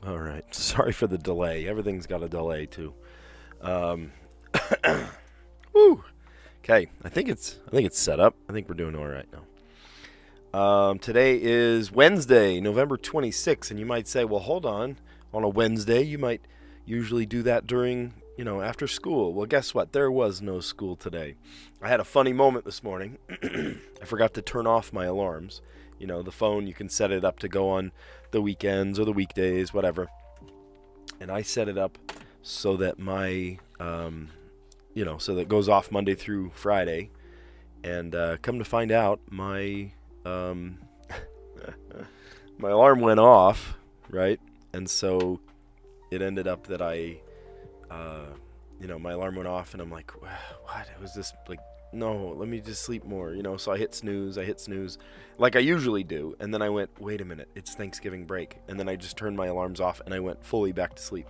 All right. Sorry for the delay. Everything's got a delay too. Um, woo. Okay. I think it's set up. I think we're doing all right now. Today is Wednesday, November 26th, and you might say, "Well, hold on. On a Wednesday, you might usually do that during, after school." Well, guess what? There was no school today. I had a funny moment this morning. I forgot to turn off my alarms. The phone, you can set it up to go on the weekends or the weekdays, whatever. And I set it up so that so that it goes off Monday through Friday. And come to find out, um, my alarm went off, right? And so it ended up that my alarm went off, and I'm like, what? Was this like, no, let me just sleep more, So I hit snooze, like I usually do. And then I went, wait a minute, it's Thanksgiving break. And then I just turned my alarms off, and I went fully back to sleep.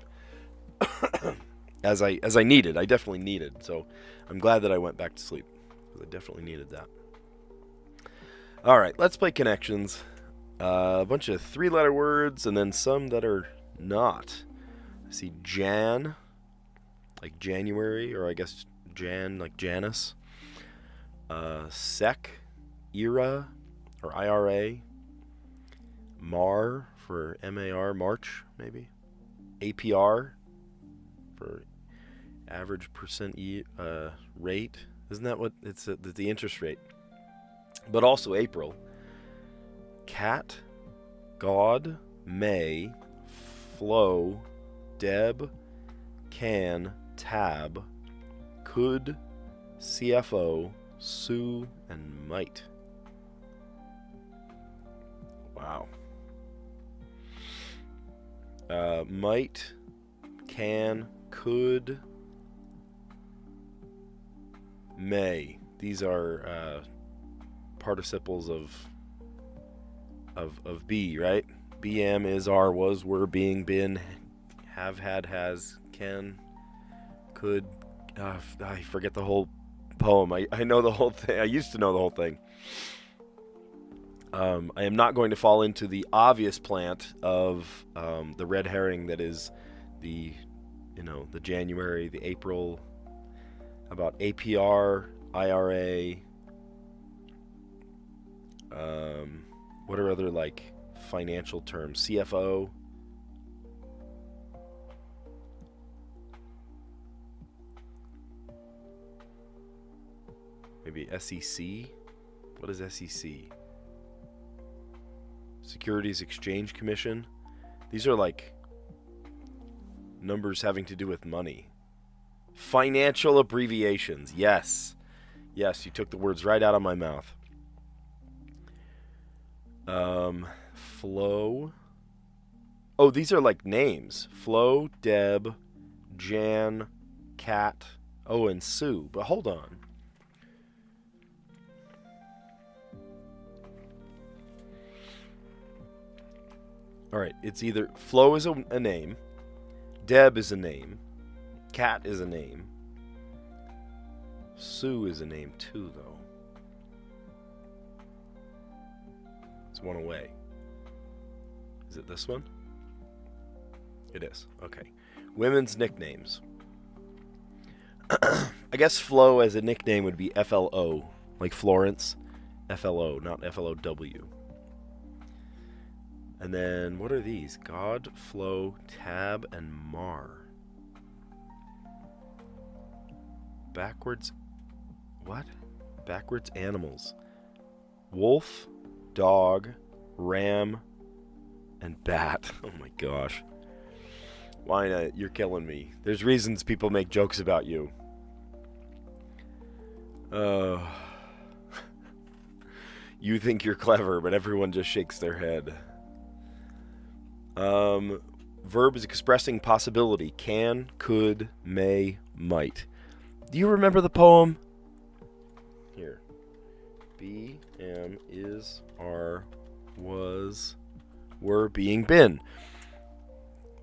as I needed. I definitely needed. So I'm glad that I went back to sleep, because I definitely needed that. All right, let's play connections. A bunch of three-letter words, and then some that are not. I see Jan, like January, or I guess Jan, like Janice. Sec, era, or IRA. Mar for MAR, March, maybe. APR for average percent rate. Isn't that what it's the interest rate? But also April. Cat, God, May, Flo, Deb, Can, Tab, Could, CFO, Sue, and Might. Wow. Might, can, could, may. These are participles of be, right? BM is, are, was, were, being, been, have, had, has, can, could. I forget the whole poem. I know the whole thing. I used to know the whole thing. I am not going to fall into the obvious plant of the red herring that is the January, the April, about APR, IRA. What are other financial terms? CFO. Maybe SEC. What is SEC? Securities Exchange Commission. These are numbers having to do with money. Financial abbreviations. Yes, you took the words right out of my mouth. Flo. Oh, these are names. Flo, Deb, Jan, Kat, and Sue. But hold on. All right, it's either Flo is a name, Deb is a name, Kat is a name, Sue is a name too, though. It's one away. Is it this one? It is. Okay. Women's nicknames. I guess Flo as a nickname would be FLO, like Florence. FLO, not FLOW. And then, what are these? God, Flo, Tab, and Mar. Backwards. What? Backwards animals. Wolf, dog, ram, and bat. Oh my gosh. Why not? You're killing me. There's reasons people make jokes about you. You think you're clever, but everyone just shakes their head. Verb is expressing possibility. Can, could, may, might. Do you remember the poem? Here. Be, am, is, are, was, were, being, been.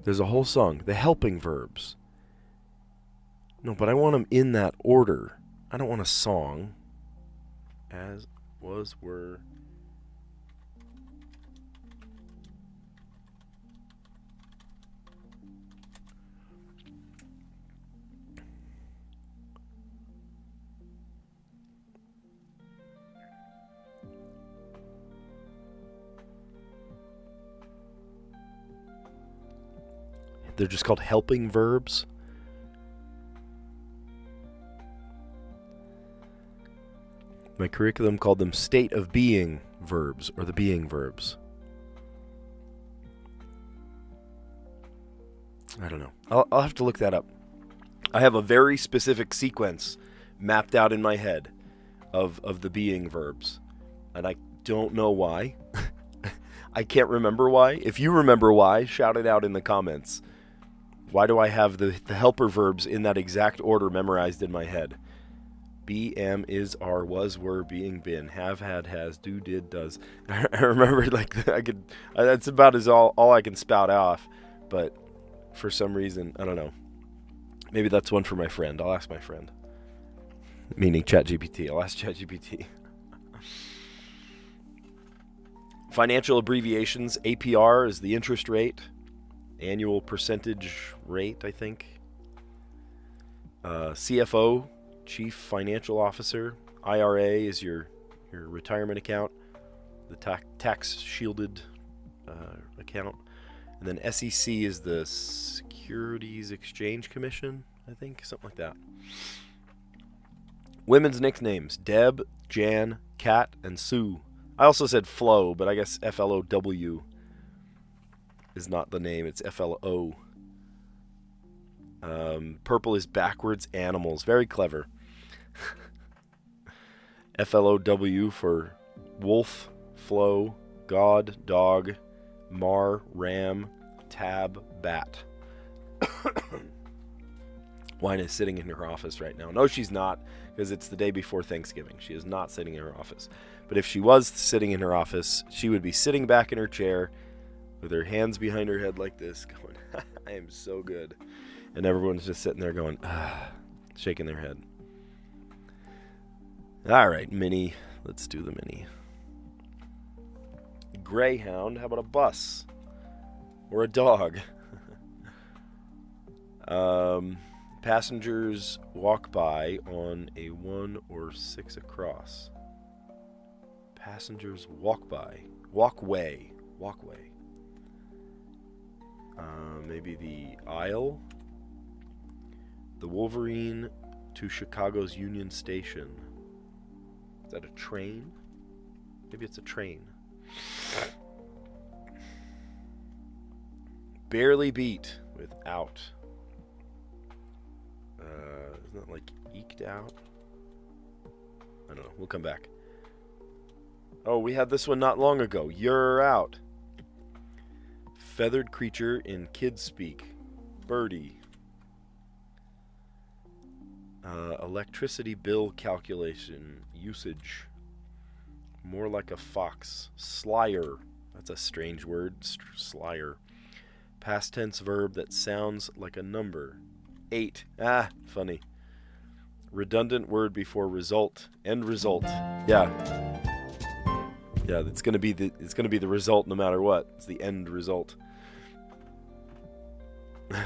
There's a whole song. The helping verbs. No, but I want them in that order. I don't want a song. As, was, were. They're just called helping verbs. My curriculum called them state of being verbs, or the being verbs. I don't know. I'll have to look that up. I have a very specific sequence mapped out in my head of the being verbs. And I don't know why. I can't remember why. If you remember why, shout it out in the comments. Why do I have the helper verbs in that exact order memorized in my head? Be, am, is, are, was, were, being, been, have, had, has, do, did, does. I remember that's about as all I can spout off. But for some reason, I don't know. Maybe that's one for my friend. I'll ask my friend. Meaning ChatGPT. I'll ask ChatGPT. Financial abbreviations. APR is the interest rate. Annual percentage rate, I think. CFO, Chief Financial Officer. IRA is your retirement account. The tax shielded account. And then SEC is the Securities Exchange Commission, I think. Something like that. Women's nicknames. Deb, Jan, Kat, and Sue. I also said Flo, but I guess F-L-O-W is not the name. It's F-L-O. Purple is backwards animals. Very clever. F-L-O-W for wolf, Flo, God, dog, Mar, ram, tab, bat. Wine is sitting in her office right now. No, she's not, because it's the day before Thanksgiving. She is not sitting in her office. But if she was sitting in her office, she would be sitting back in her chair with her hands behind her head like this, going, I am so good. And everyone's just sitting there going, shaking their head. All right, mini. Let's do the mini. Greyhound. How about a bus? Or a dog? Passengers walk by on a 1 or 6 across. Passengers walk by. Walkway. Walkway. Maybe the aisle. The Wolverine to Chicago's Union Station. Is that a train? Maybe it's a train. Barely beat without. Isn't that like eked out? I don't know. We'll come back. Oh, we had this one not long ago. You're out. Feathered creature in kids speak. Birdie. Electricity bill calculation. Usage. More like a fox. Slyer. That's a strange word. Slyer. Past tense verb that sounds like a number. 8. Funny. Redundant word before result. End result. Yeah. Yeah, it's gonna be the result no matter what. It's the end result.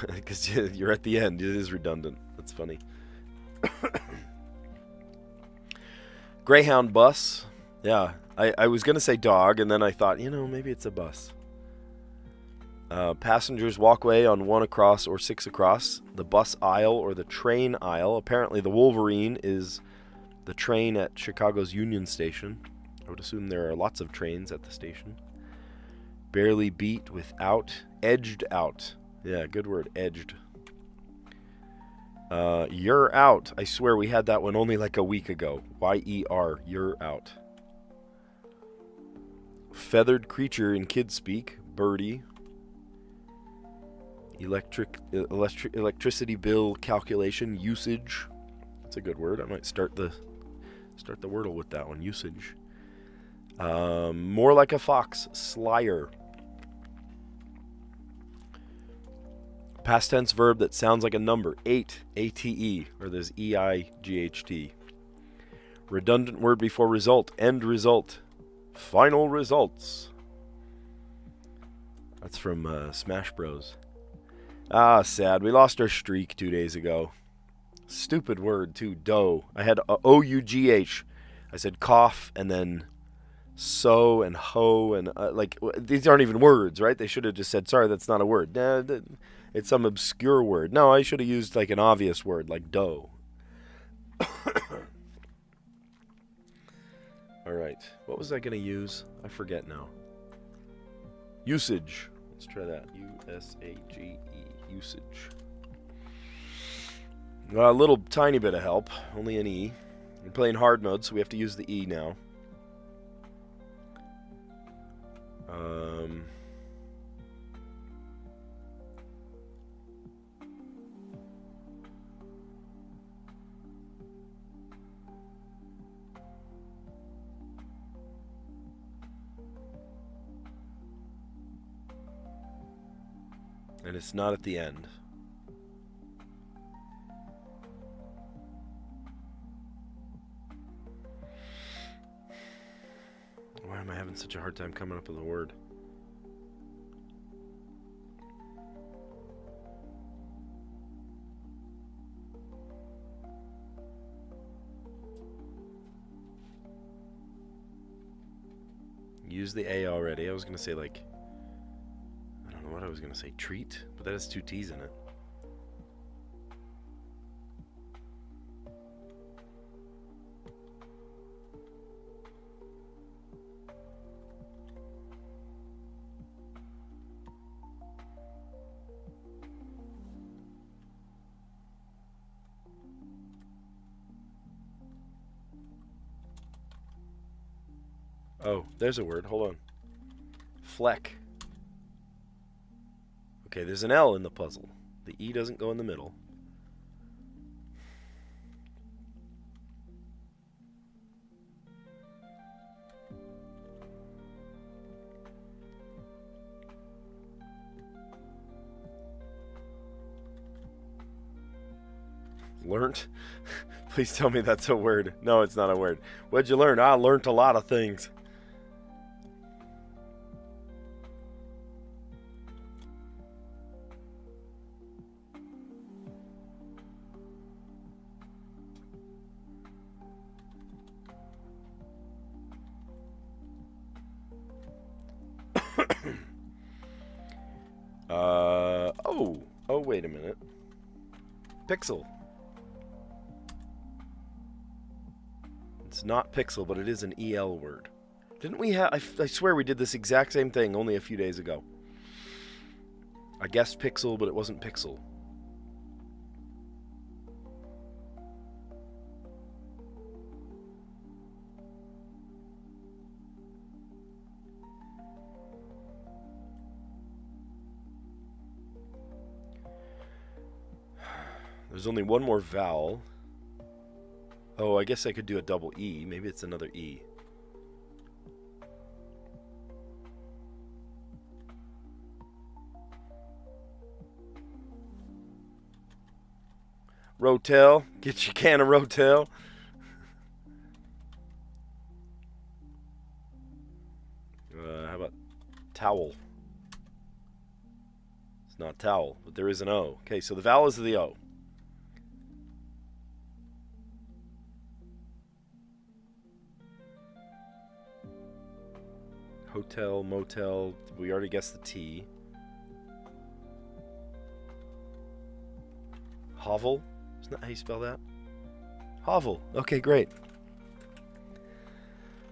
Because you're at the end. It is redundant. That's funny. Greyhound bus. Yeah, I was gonna say dog, and then I thought, maybe it's a bus. Passengers walkway on 1 across or 6 across. The bus aisle or the train aisle. Apparently the Wolverine is the train at Chicago's Union Station. I would assume there are lots of trains at the station. Barely beat without. Edged out. Yeah, good word. Edged. You're out. I swear we had that one only like a week ago. Y-E-R. You're out. Feathered creature in kids speak. Birdie. Electricity bill calculation. Usage. That's a good word. I might start the Wordle with that one. Usage. More like a fox. Slyer. Past tense verb that sounds like a number. 8. A-T-E. Or there's E-I-G-H-T. Redundant word before result. End result. Final results. That's from Smash Bros. Sad. We lost our streak 2 days ago. Stupid word, too. Dough. I had O-U-G-H. I said cough and then so and ho and these aren't even words, right? They should have just said, sorry, that's not a word. It's some obscure word. No, I should have used like an obvious word like dough. All right. What was I going to use? I forget now. Usage. Let's try that. U-S-A-G-E. Usage. A little tiny bit of help. Only an E. We're playing hard mode, so we have to use the E now. And it's not at the end. Why am I having such a hard time coming up with a word? Use the A already. I was going to say like... I don't know what I was going to say. Treat? But that has two T's in it. Oh, there's a word. Hold on. Fleck. Okay, there's an L in the puzzle. The E doesn't go in the middle. Learned? Please tell me that's a word. No, it's not a word. What'd you learn? I learned a lot of things. Oh, wait a minute. Pixel. It's not pixel, but it is an EL word. Didn't we have... I swear we did this exact same thing only a few days ago. I guessed pixel, but it wasn't pixel. There's only one more vowel. Oh, I guess I could do a double E. Maybe it's another E. Rotel. Get your can of Rotel. How about towel? It's not towel, but there is an O. Okay, so the vowel is the O. Hotel, motel, we already guessed the T. Hovel? Isn't that how you spell that? Hovel. Okay, great.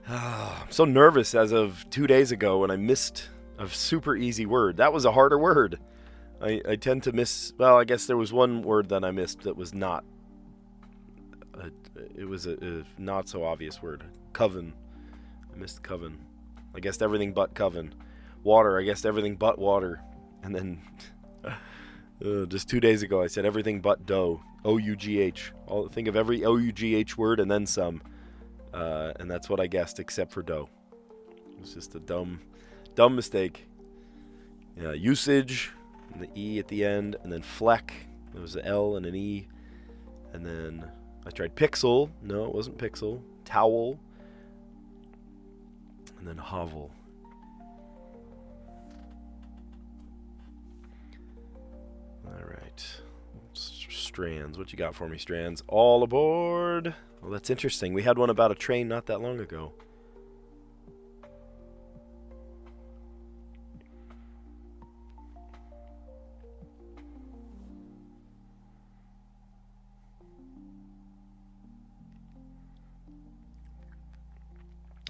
I'm so nervous as of 2 days ago when I missed a super easy word. That was a harder word. I tend to miss... Well, I guess there was one word that I missed that was not... it was a not so obvious word. Coven. I missed coven. I guessed everything but coven. Water, I guessed everything but water. And then just 2 days ago I said everything but dough. O-U-G-H. Think of every O-U-G-H word and then some. And that's what I guessed except for dough. It was just a dumb mistake. Yeah, usage, and the E at the end, and then fleck. There was an L and an E. And then I tried pixel. No, it wasn't pixel. Towel. And then hovel. All right. Strands. What you got for me, Strands? All aboard. Well, that's interesting. We had one about a train not that long ago.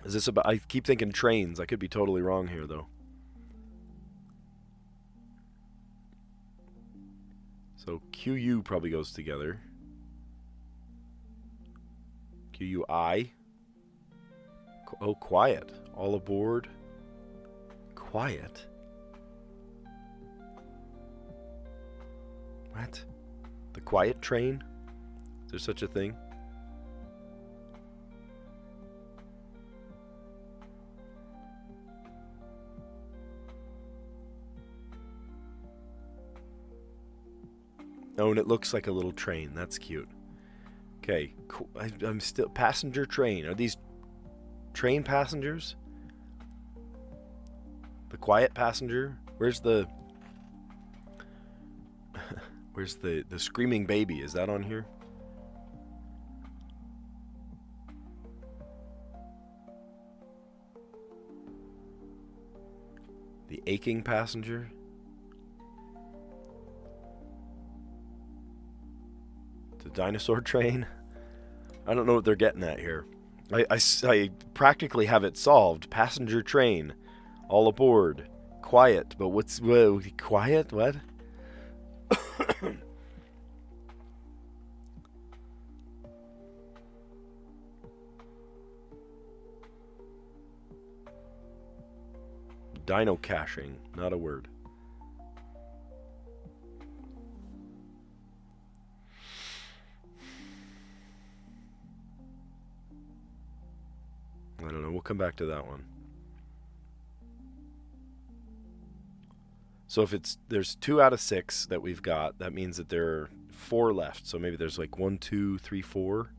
Is this about... I keep thinking trains. I could be totally wrong here, though. So QU probably goes together. QUI. Oh, quiet. All aboard. Quiet. What? The quiet train? Is there such a thing? Oh, and it looks like a little train. That's cute. Okay, I'm still... Passenger train. Are these train passengers? The quiet passenger? Where's the... Where's the screaming baby? Is that on here? The aching passenger? The dinosaur train? I don't know what they're getting at here. I practically have it solved. Passenger train. All aboard. Quiet. But what's... quiet? What? Dino caching. Not a word. I don't know. We'll come back to that one. So if there's 2 out of 6 that we've got, that means that there are 4 left. So maybe there's like 1, 2, 3, 4.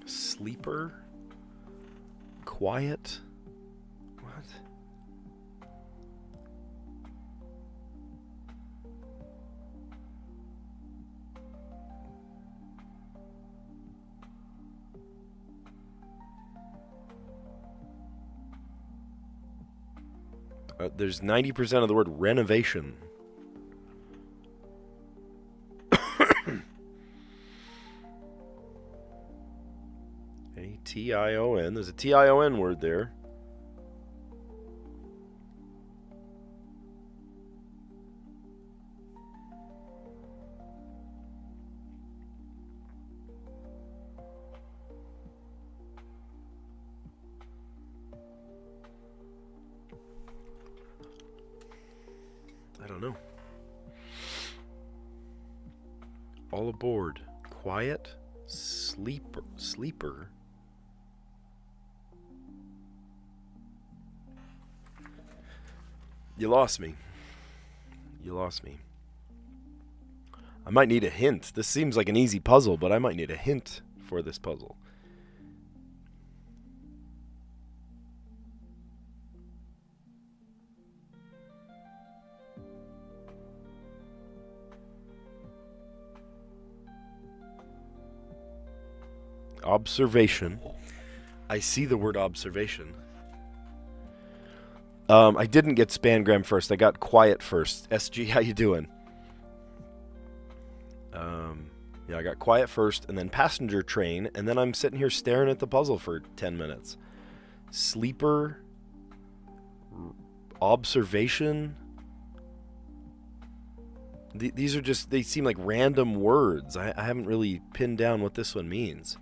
Sleeper? Quiet? What? There's 90% of the word renovation. A-T-I-O-N. There's a T-I-O-N word there. I don't know. All aboard. Quiet. Sleeper. You lost me. You lost me. I might need a hint. This seems like an easy puzzle, but I might need a hint for this puzzle. Observation. I see the word observation. I didn't get Spangram first. I got quiet first. SG, how you doing? Yeah, I got quiet first, and then passenger train, and then I'm sitting here staring at the puzzle for 10 minutes. Sleeper. Observation. These are just, they seem like random words. I haven't really pinned down what this one means.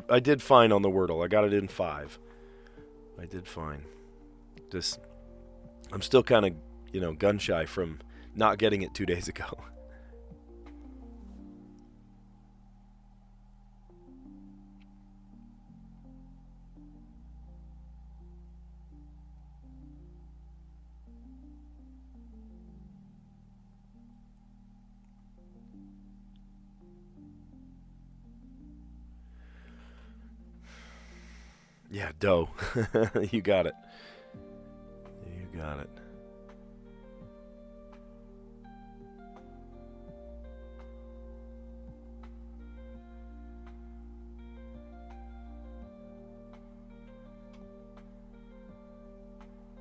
I did fine on the Wordle. I got it in 5. I did fine. Just, I'm still kind of, gun shy from not getting it 2 days ago. Yeah, dough. You got it. You got it.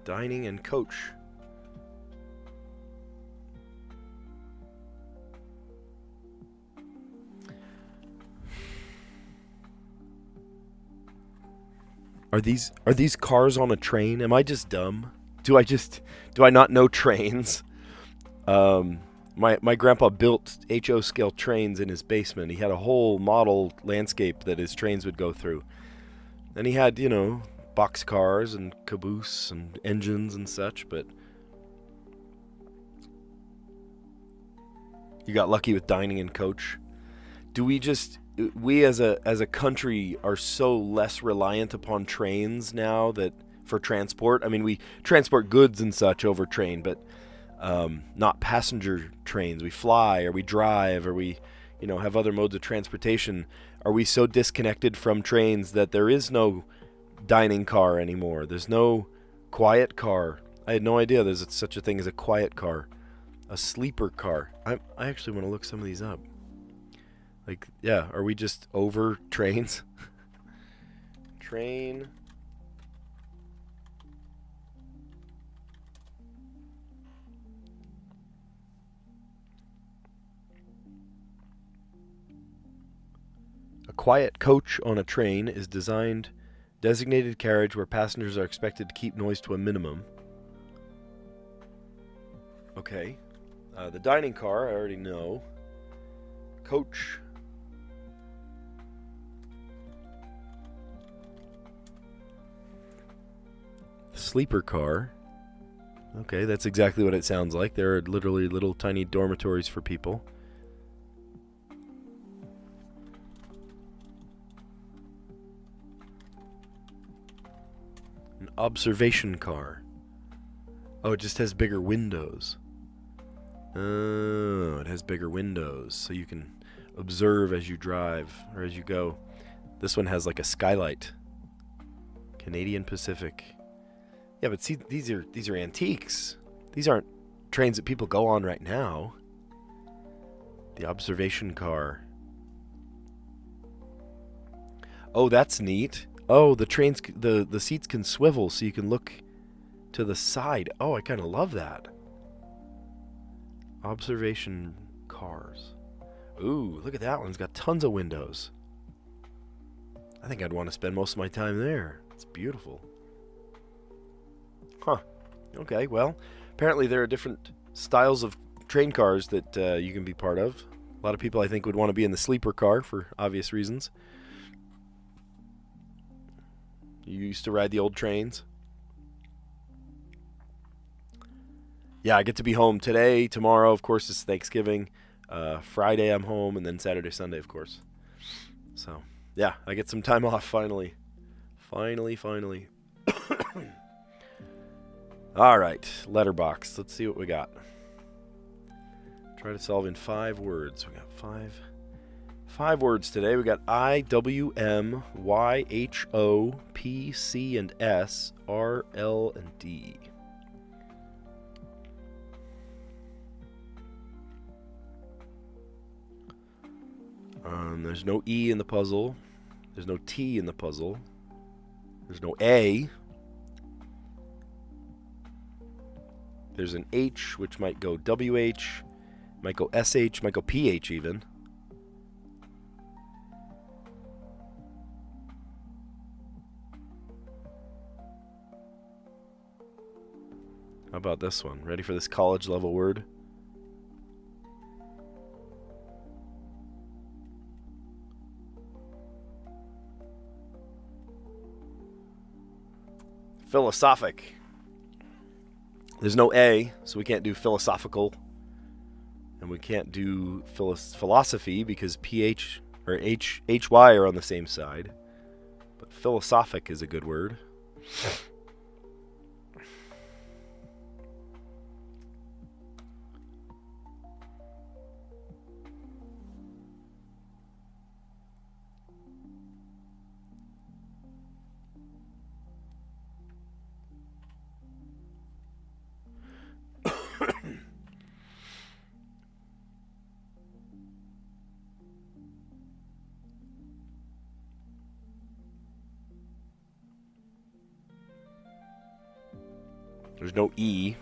Dining and coach. Are these cars on a train? Am I just dumb? Do I not know trains? My grandpa built HO scale trains in his basement. He had a whole model landscape that his trains would go through. And he had, box cars and caboose and engines and such, but you got lucky with dining and coach. We as a country are so less reliant upon trains now that for transport. I mean, we transport goods and such over train, but not passenger trains. We fly or we drive or we, have other modes of transportation. Are we so disconnected from trains that there is no dining car anymore? There's no quiet car. I had no idea there's such a thing as a quiet car, a sleeper car. I actually want to look some of these up. Like, yeah, are we just over trains? Train. A quiet coach on a train is designated carriage where passengers are expected to keep noise to a minimum. Okay. The dining car, I already know. Coach. Sleeper car. Okay, that's exactly what it sounds like. There are literally little tiny dormitories for people. An observation car. Oh, it just has bigger windows. Oh, it has bigger windows, so you can observe as you drive or as you go. This one has like a skylight. Canadian Pacific. Yeah, but see, these are antiques. These aren't trains that people go on right now. The observation car. Oh, that's neat. Oh, the trains, the seats can swivel so you can look to the side. Oh, I kind of love that. Observation cars. Ooh, look at that one. It's got tons of windows. I think I'd want to spend most of my time there. It's beautiful. Huh. Okay, well, apparently there are different styles of train cars that you can be part of. A lot of people, I think, would want to be in the sleeper car for obvious reasons. You used to ride the old trains? Yeah, I get to be home today, tomorrow, of course, it's Thanksgiving. Friday I'm home, and then Saturday, Sunday, of course. So, yeah, I get some time off finally. Finally. All right, letterbox. Let's see what we got. Try to solve in 5 words. We got five words today. We got I, W, M, Y, H, O, P, C, and S, R, L, and D. There's no E in the puzzle. There's no T in the puzzle. There's no A. There's an H, which might go WH, might go SH, might go PH even. How about this one? Ready for this college level word? Philosophic. There's no A, so we can't do philosophical. And we can't do philosophy because PH or HY are on the same side. But philosophic is a good word. There's no E.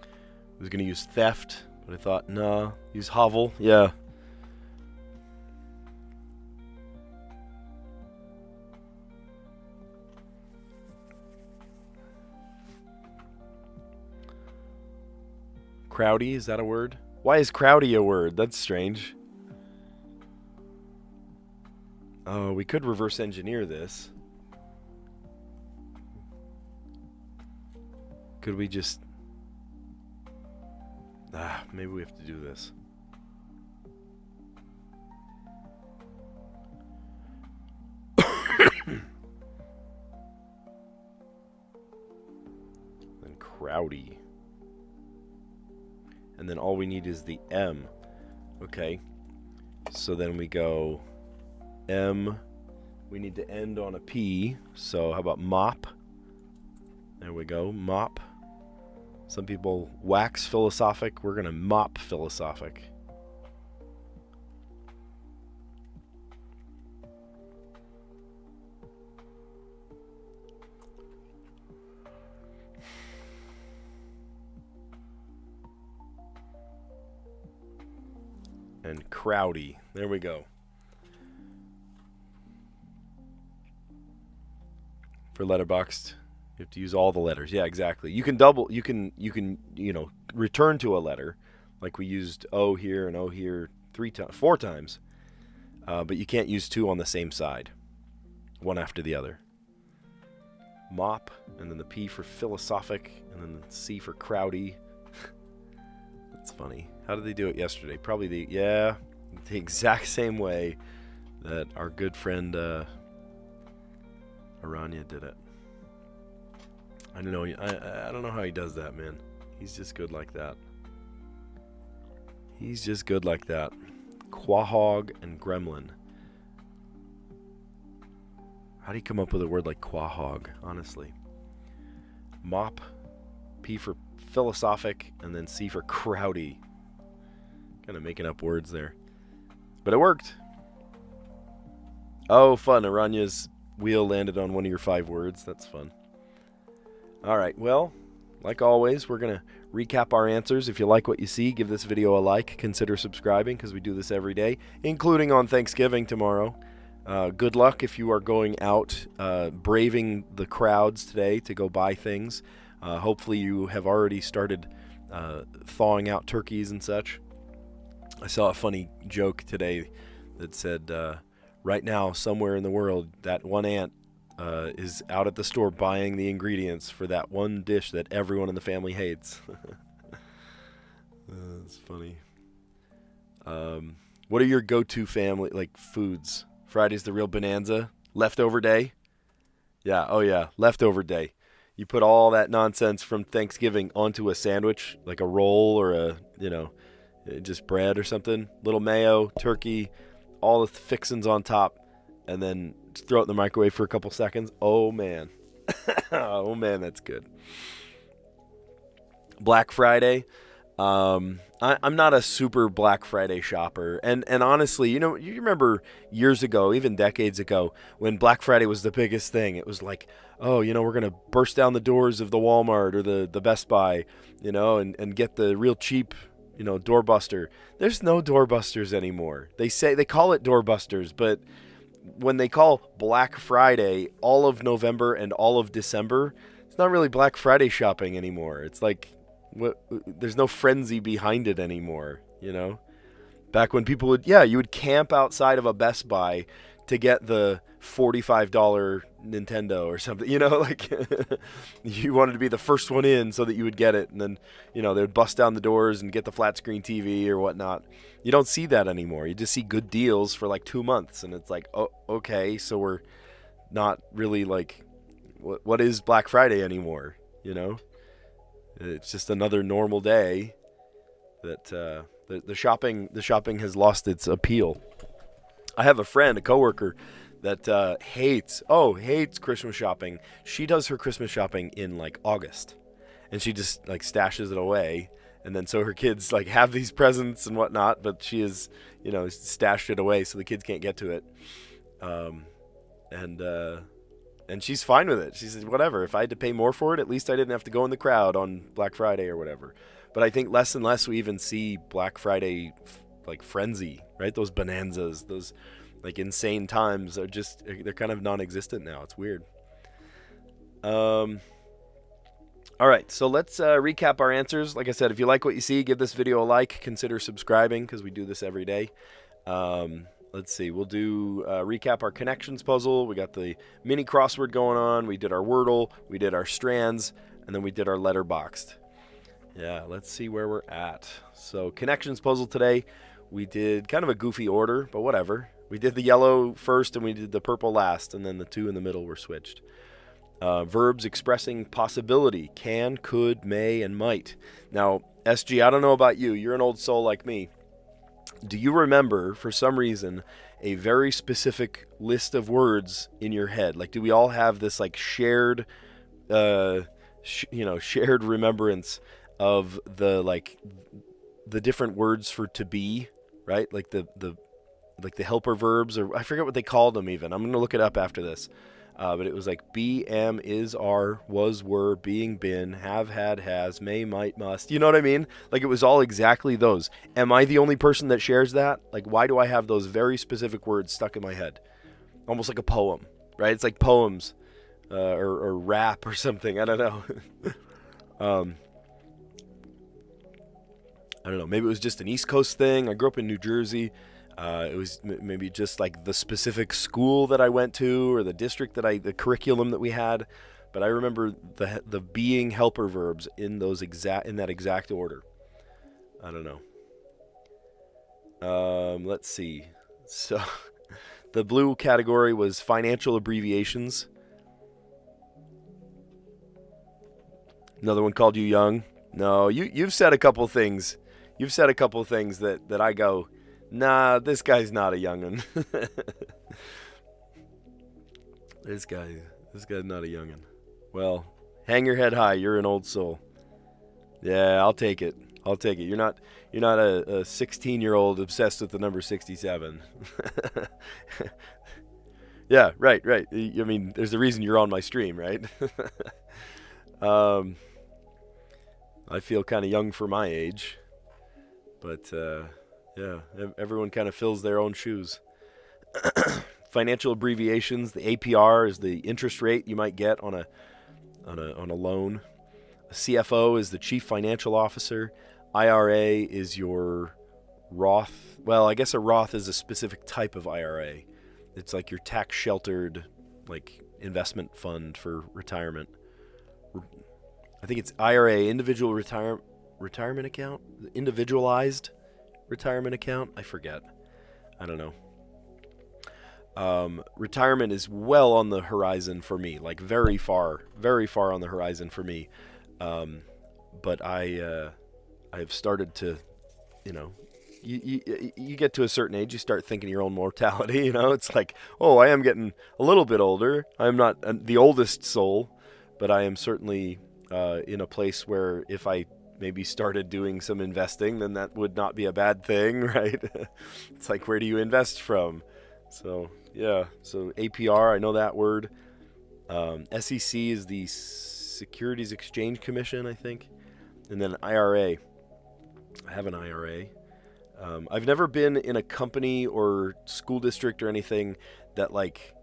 I was going to use theft, but I thought, nah, use hovel. Yeah. Crowdy, is that a word? Why is crowdy a word? That's strange. Oh, we could reverse engineer this. Could we just... maybe we have to do this. Then crowdy. And then all we need is the M. Okay. So then we go M. We need to end on a P. So how about mop? There we go. Mop. Some people wax philosophic. We're going to mop philosophic. And crowdy. There we go. For letterboxed, you have to use all the letters. Yeah, exactly. You can double. You can return to a letter, like we used O here and O here 4 times. But you can't use 2 on the same side, one after the other. Mop, and then the P for philosophic, and then the C for crowdy. That's funny. How did they do it yesterday? Probably the exact same way that our good friend Aranya did it. I don't know. I don't know how he does that, man. He's just good like that. He's just good like that. Quahog and gremlin. How do you come up with a word like quahog, honestly? Mop, P for philosophic, and then C for crowdy. Kind of making up words there. But it worked. Oh, fun. Aranya's wheel landed on one of your 5 words. That's fun. All right. Well, like always, we're going to recap our answers. If you like what you see, give this video a like. Consider subscribing because we do this every day, including on Thanksgiving tomorrow. Good luck if you are going out braving the crowds today to go buy things. Hopefully you have already started thawing out turkeys and such. I saw a funny joke today that said, right now, somewhere in the world, that one aunt is out at the store buying the ingredients for that one dish that everyone in the family hates. That's funny. What are your go-to family, foods? Friday's the real bonanza. Leftover day? Yeah, oh yeah, leftover day. You put all that nonsense from Thanksgiving onto a sandwich, like a roll or just bread or something. Little mayo, turkey, all the fixins on top, and then just throw it in the microwave for a couple seconds. Oh, man. Oh, man, that's good. Black Friday. I'm not a super Black Friday shopper. And honestly, you remember years ago, even decades ago, when Black Friday was the biggest thing. It was like, oh, we're going to burst down the doors of the Walmart or the Best Buy, and get the real cheap doorbuster. There's no doorbusters anymore. They call it doorbusters, but when they call Black Friday all of November and all of December, it's not really Black Friday shopping anymore. It's like there's no frenzy behind it anymore, Back when people you would camp outside of a Best Buy to get the $45 Nintendo or something, you know, like you wanted to be the first one in so that you would get it, and then, you know, they would bust down the doors and get the flat screen TV or whatnot. You don't see that anymore. You just see good deals for like 2 months, and it's like, oh, okay, so we're not really like, what is Black Friday anymore, you know? It's just another normal day that the shopping has lost its appeal. I have a friend, a coworker, that hates Christmas shopping. She does her Christmas shopping in like August, and she just like stashes it away, and then so her kids like have these presents and whatnot, but she is, you know, stashed it away so the kids can't get to it. And she's fine with it. She says, whatever, if I had to pay more for it, at least I didn't have to go in the crowd on Black Friday or whatever. But I think less and less we even see Black Friday like frenzy, right? Those bonanzas, those like insane times are just, they're kind of non-existent now. It's weird. All right, so let's recap our answers. Like I said, if you like what you see, give this video a like. Consider subscribing because we do this every day. Let's see. We'll do recap our connections puzzle. We got the mini crossword going on. We did our Wordle. We did our Strands. And then we did our letterboxed. Yeah, let's see where we're at. So connections puzzle today. We did kind of a goofy order, but whatever. We did the yellow first and we did the purple last. And then the two in the middle were switched. Verbs expressing possibility. Can, could, may, and might. Now, SG, I don't know about you. You're an old soul like me. Do you remember, for some reason, a very specific list of words in your head? Like, do we all have this, like, shared, shared remembrance of the, like, the different words for to be, right? Like the helper verbs, or I forget what they called them even. I'm going to look it up after this. But it was like be, am, is, are, was, were, being, been, have, had, has, may, might, must. You know what I mean? Like it was all exactly those. Am I the only person that shares that? Like why do I have those very specific words stuck in my head? Almost like a poem, right? It's like poems or rap or something. I don't know. I don't know. Maybe it was just an East Coast thing. I grew up in New Jersey. It was maybe just like the specific school that I went to or the district the curriculum that we had. But I remember the being helper verbs in that exact order. I don't know. Let's see. So the blue category was financial abbreviations. Another one called you young. No, you've said a couple things. You've said a couple things that I go, nah, this guy's not a young'un. This guy's not a young'un. Well, hang your head high. You're an old soul. Yeah, I'll take it. You're not a 16-year-old obsessed with the number 67. Yeah, right. I mean, there's a reason you're on my stream, right? I feel kind of young for my age, but yeah, everyone kind of fills their own shoes. Financial abbreviations. The APR is the interest rate you might get on a loan. A CFO is the chief financial officer. IRA is your Roth. Well, I guess a Roth is a specific type of IRA. It's like your tax sheltered like investment fund for retirement. I think it's IRA, individual retirement account, individualized retirement account. I forget. I don't know. Retirement is well on the horizon for me, like very far on the horizon for me. But I've started to, you get to a certain age, you start thinking your own mortality. It's like, oh, I am getting a little bit older. I'm not the oldest soul, but I am certainly in a place where if I maybe started doing some investing, then that would not be a bad thing, right? It's like, where do you invest from? So yeah, so APR, I know that word. SEC is the Securities Exchange Commission, I think. And then IRA. I have an IRA. I've never been in a company or school district or anything that like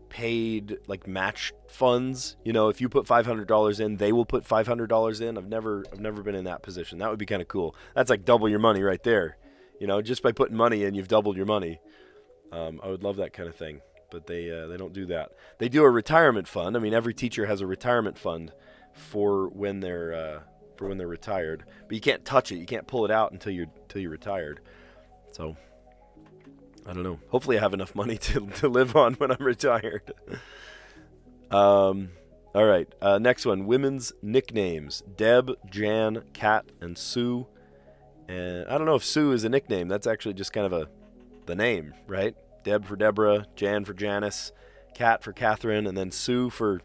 paid like match funds. If you put $500 in, they will put $500 in. I've never been in that position. That would be kind of cool. That's like double your money right there. Just by putting money in, you've doubled your money. I would love that kind of thing. but they don't do that. They do a retirement fund. I mean, every teacher has a retirement fund for when they're retired, but you can't touch it. You can't pull it out until you're retired. So I don't know. Hopefully, I have enough money to live on when I'm retired. All right. Next one. Women's nicknames: Deb, Jan, Kat, and Sue. And I don't know if Sue is a nickname. That's actually just kind of the name, right? Deb for Deborah, Jan for Janice, Kat for Catherine, and then Sue for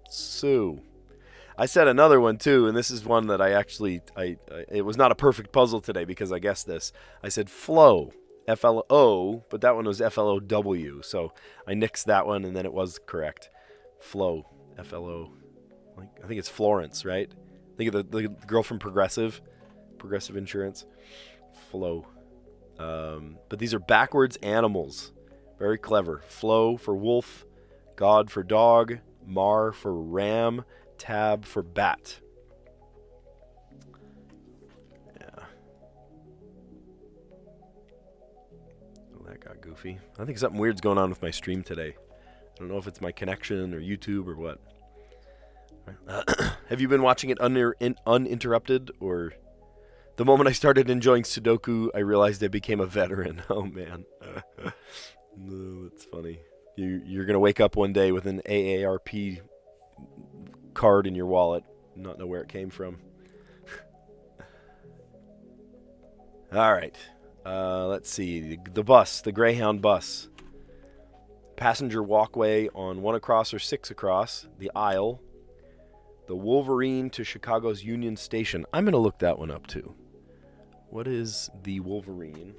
Sue. I said another one too, and this is one that it was not a perfect puzzle today because I guessed this. I said Flo, F-L-O, but that one was F-L-O-W, so I nixed that one, and then it was correct. Flo, F-L-O. I think it's Florence, right? Think of the girl from Progressive Insurance. Flo. But these are backwards animals. Very clever. Flo for wolf, God for dog, Mar for ram, Tab for bat. Yeah. Oh, that got goofy. I think something weird's going on with my stream today. I don't know if it's my connection or YouTube or what. Have you been watching it uninterrupted, or... The moment I started enjoying Sudoku, I realized I became a veteran. Oh, man. No, that's funny. You're going to wake up one day with an AARP card in your wallet, not know where it came from. All right. Let's see. The Greyhound bus. Passenger walkway on 1 across or 6 across. The aisle. The Wolverine to Chicago's Union Station. I'm going to look that one up, too. What is the Wolverine?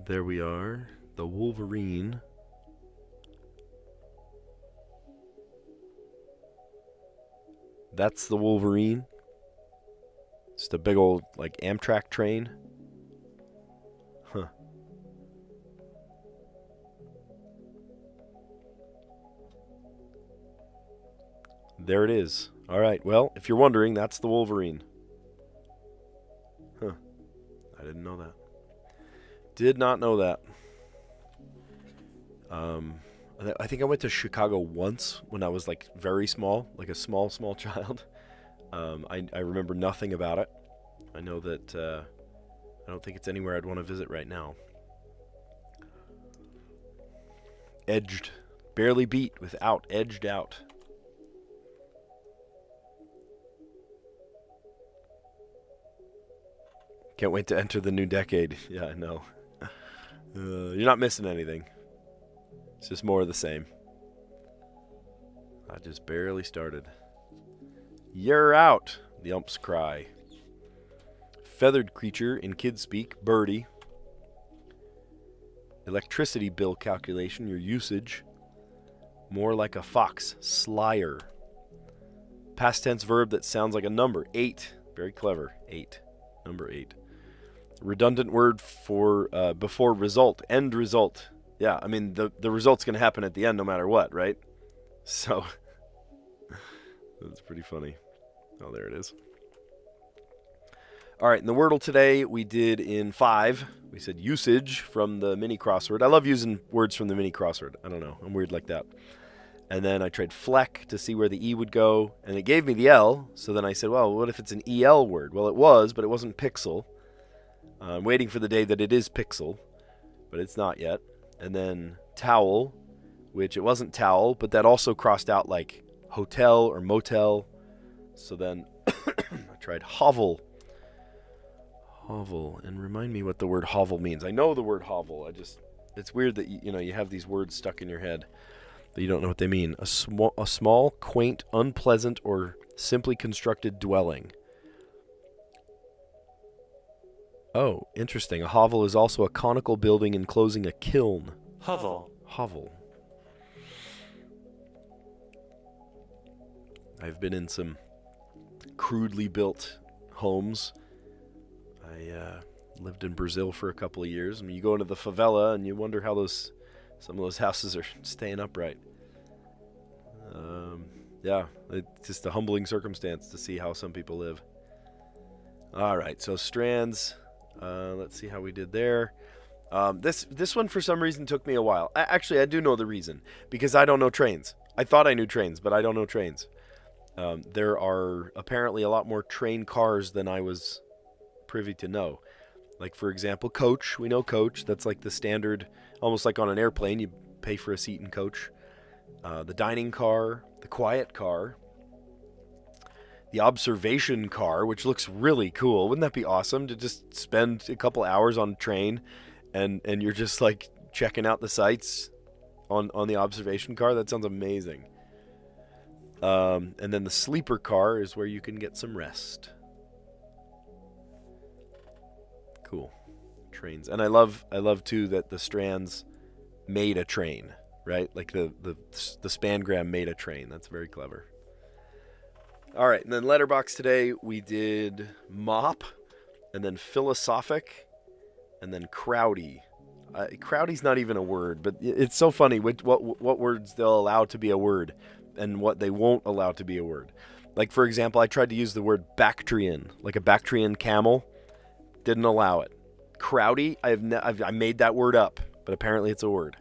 There we are. The Wolverine. That's the Wolverine. Just a big old, Amtrak train. Huh. There it is. All right. Well, if you're wondering, that's the Wolverine. Huh. I didn't know that. Did not know that. I think I went to Chicago once when I was very small, like a small child. I remember nothing about it. I know that I don't think it's anywhere I'd want to visit right now. Edged. Barely beat without edged out. Can't wait to enter the new decade. Yeah, I know. You're not missing anything. It's just more of the same. I just barely started. You're out, the umps cry. Feathered creature in kid speak, birdie. Electricity bill calculation, your usage. More like a fox, slyer. Past tense verb that sounds like a number, 8. Very clever, 8. Number 8. Redundant word for before result, end result. Yeah, I mean, the result's going to happen at the end no matter what, right? So, that's pretty funny. Oh, there it is. All right, in the Wordle today, we did in 5. We said usage from the mini crossword. I love using words from the mini crossword. I don't know. I'm weird like that. And then I tried fleck to see where the E would go, and it gave me the L. So then I said, well, what if it's an EL word? Well, it was, but it wasn't pixel. I'm waiting for the day that it is pixel, but it's not yet. And then towel, which it wasn't towel, but that also crossed out like hotel or motel. So then I tried hovel. Hovel. And remind me what the word hovel means. I know the word hovel. It's weird that you have these words stuck in your head, but you don't know what they mean. A small, quaint, unpleasant, or simply constructed dwelling. Oh, interesting. A hovel is also a conical building enclosing a kiln. Hovel. Hovel. I've been in some crudely built homes. I lived in Brazil for a couple of years. I mean, you go into the favela and you wonder how some of those houses are staying upright. Yeah, it's just a humbling circumstance to see how some people live. All right, so Strands. Let's see how we did there. This one for some reason took me a while. Actually, I do know the reason because I don't know trains. I thought I knew trains, but I don't know trains. There are apparently a lot more train cars than I was privy to know. Like, for example, coach. We know coach. That's like the standard, almost like on an airplane. You pay for a seat in coach. The dining car, the quiet car, the observation car, which looks really cool. Wouldn't that be awesome to just spend a couple hours on a train and you're just like checking out the sights on the observation car? That sounds amazing. And then the sleeper car is where you can get some rest. Cool. Trains. And I love too that the Strands made a train, right? Like the Spangram made a train. That's very clever. All right, and then letterbox today we did mop, and then philosophic, and then crowdy. Crowdy's not even a word, but it's so funny what words they'll allow to be a word and what they won't allow to be a word. Like, for example, I tried to use the word Bactrian, like a Bactrian camel. Didn't allow it. Crowdy, I made that word up, but apparently it's a word.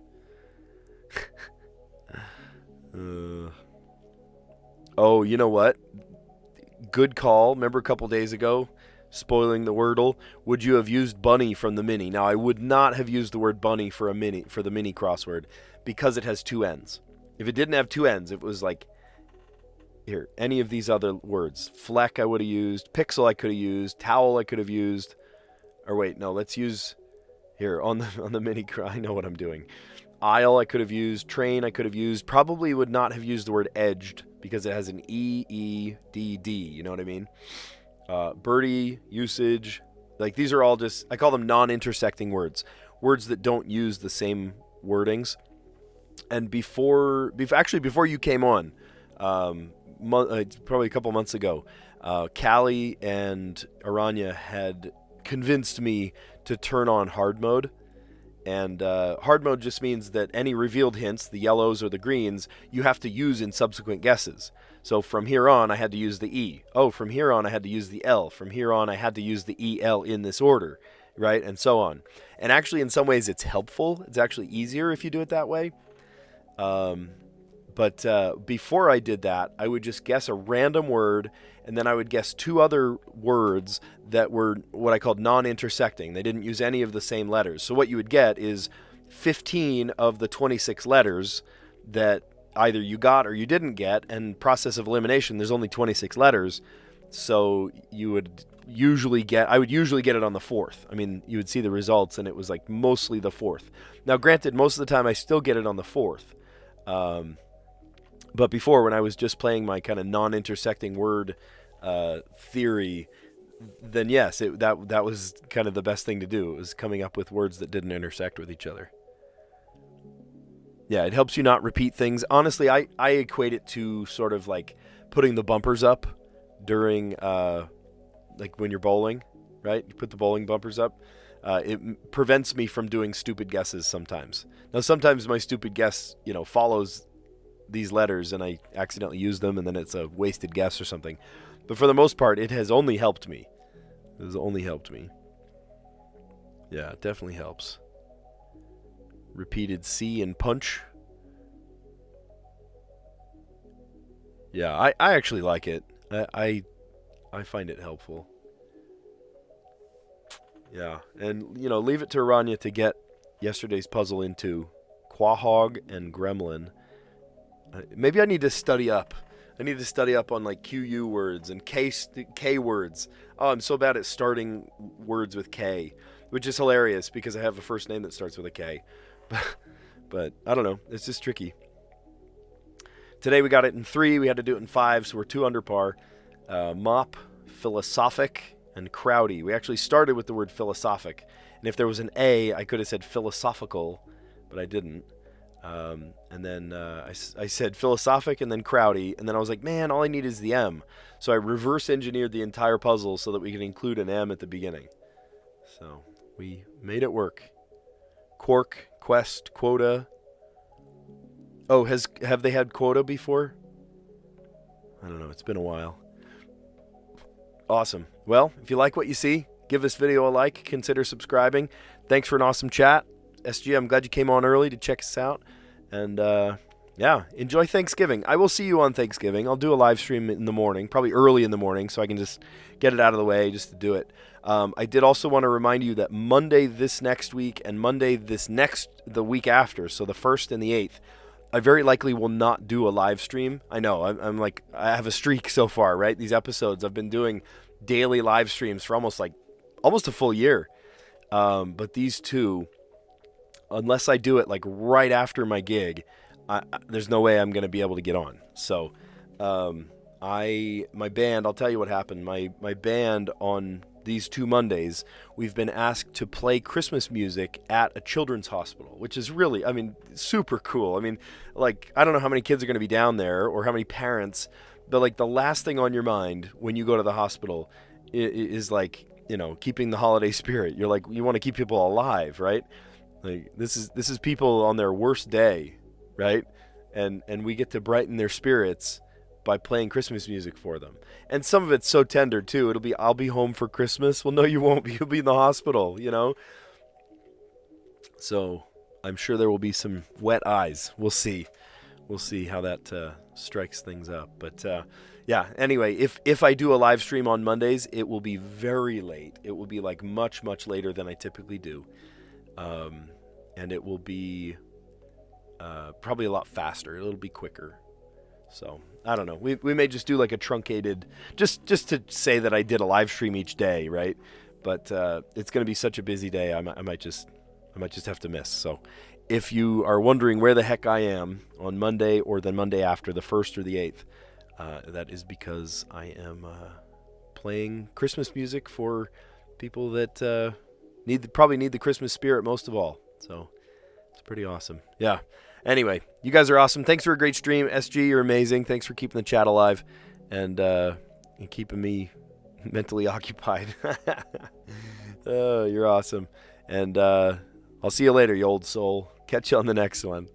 Oh, you know what? Good call. Remember a couple days ago, spoiling the Wordle? Would you have used bunny from the mini? Now, I would not have used the word bunny for the mini crossword because it has two ends. If it didn't have two ends, it was like, here, any of these other words. Fleck I would have used. Pixel I could have used. Towel I could have used. Or wait, no, let's use, here, on the mini, I know what I'm doing. Aisle I could have used. Train I could have used. Probably would not have used the word edged because it has an E-E-D-D. You know what I mean? Birdie, usage. Like, these are all just, I call them non-intersecting words. Words that don't use the same wordings. And before you came on, probably a couple months ago, Callie and Aranya had convinced me to turn on hard mode. And hard mode just means that any revealed hints, the yellows or the greens, you have to use in subsequent guesses. So from here on, I had to use the E. Oh, from here on, I had to use the L. From here on, I had to use the E-L in this order, right? And so on. And actually, in some ways, it's helpful. It's actually easier if you do it that way. But before I did that, I would just guess a random word, and then I would guess two other words that were what I called non-intersecting. They didn't use any of the same letters. So what you would get is 15 of the 26 letters that either you got or you didn't get, and process of elimination, there's only 26 letters, so I would usually get it on the fourth. I mean, you would see the results, and it was like mostly the fourth. Now, granted, most of the time I still get it on the fourth. But before, when I was just playing my kind of non-intersecting word theory, then yes, that was kind of the best thing to do. It was coming up with words that didn't intersect with each other. Yeah, it helps you not repeat things. Honestly, I equate it to sort of like putting the bumpers up during, like when you're bowling, right? You put the bowling bumpers up. It prevents me from doing stupid guesses sometimes. Now, sometimes my stupid guess, follows these letters and I accidentally use them and then it's a wasted guess or something. But for the most part, it has only helped me. It has only helped me. Yeah, it definitely helps. Repeated C and punch. Yeah, I actually like it. I find it helpful. Yeah, and leave it to Aranya to get yesterday's puzzle into Quahog and Gremlin. Maybe I need to study up. I need to study up on like QU words and K words. Oh, I'm so bad at starting words with K, which is hilarious because I have a first name that starts with a K. But I don't know. It's just tricky. Today we got it in 3. We had to do it in 5, so we're 2 under par. Mop, philosophic, and crowdy. We actually started with the word philosophic. And if there was an A, I could have said philosophical, but I didn't. And then I said philosophic and then crowdy. And then I was like, man, all I need is the M. So I reverse engineered the entire puzzle so that we could include an M at the beginning. So we made it work. Quark, quest, quota. Oh, have they had quota before? I don't know. It's been a while. Awesome. Well, if you like what you see, give this video a like. Consider subscribing. Thanks for an awesome chat. SG, I'm glad you came on early to check us out. And yeah, enjoy Thanksgiving. I will see you on Thanksgiving. I'll do a live stream in the morning, probably early in the morning, so I can just get it out of the way just to do it. I did also want to remind you that Monday this next week and Monday the week after, so the 1st and the 8th, I very likely will not do a live stream. I know, I'm like, I have a streak so far, right? These episodes, I've been doing daily live streams for almost a full year. But these two, unless I do it like right after my gig, there's no way I'm going to be able to get on. So, my band, I'll tell you what happened. My band on these 2 Mondays, we've been asked to play Christmas music at a children's hospital, which is really, I mean, super cool. I mean, like, I don't know how many kids are going to be down there or how many parents, but like the last thing on your mind when you go to the hospital is like, you know, keeping the holiday spirit. You're like, you want to keep people alive, right? Like this is people on their worst day, right? And we get to brighten their spirits by playing Christmas music for them. And some of it's so tender too. It'll be, I'll be home for Christmas. Well, no, you won't be. You'll be in the hospital, you know? So I'm sure there will be some wet eyes. We'll see. We'll see how that strikes things up. But yeah, anyway, if I do a live stream on Mondays, it will be very late. It will be like much, much later than I typically do. And it will be probably a lot faster. It'll be quicker. So I don't know. We may just do like a truncated, just to say that I did a live stream each day, right? But it's going to be such a busy day. I might just have to miss. So if you are wondering where the heck I am on Monday or the Monday after, the 1st or the 8th, that is because I am playing Christmas music for people that probably need the Christmas spirit most of all. So it's pretty awesome. Yeah. Anyway, you guys are awesome. Thanks for a great stream. SG, you're amazing. Thanks for keeping the chat alive and keeping me mentally occupied. Oh, you're awesome. And I'll see you later, you old soul. Catch you on the next one.